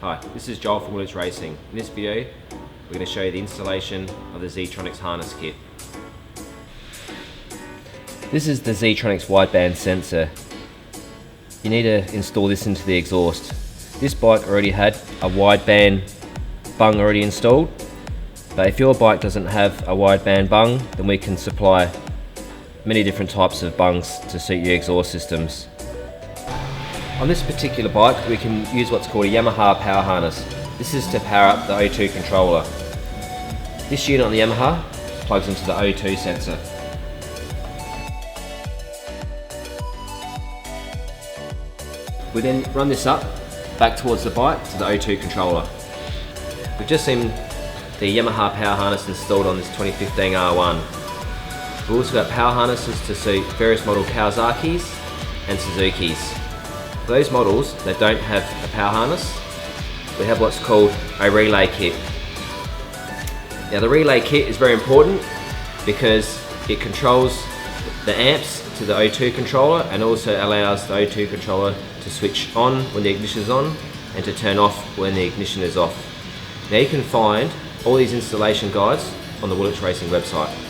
Hi, this is Joel from Woolich Racing. In this video, we're going to show you the installation of the Zeitronix harness kit. This is the Zeitronix wideband sensor. You need to install this into the exhaust. This bike already had a wideband bung already installed, but if your bike doesn't have a wideband bung, then we can supply many different types of bungs to suit your exhaust systems. On this particular bike, we can use what's called a Yamaha power harness. This is to power up the O2 controller. This unit on the Yamaha plugs into the O2 sensor. We then run this up back towards the bike to the O2 controller. We've just seen the Yamaha power harness installed on this 2015 R1. We've also got power harnesses to suit various model Kawasaki's and Suzuki's. For those models that don't have a power harness, we have what's called a relay kit. Now the relay kit is very important because it controls the amps to the O2 controller and also allows the O2 controller to switch on when the ignition is on and to turn off when the ignition is off. Now you can find all these installation guides on the Woolich Racing website.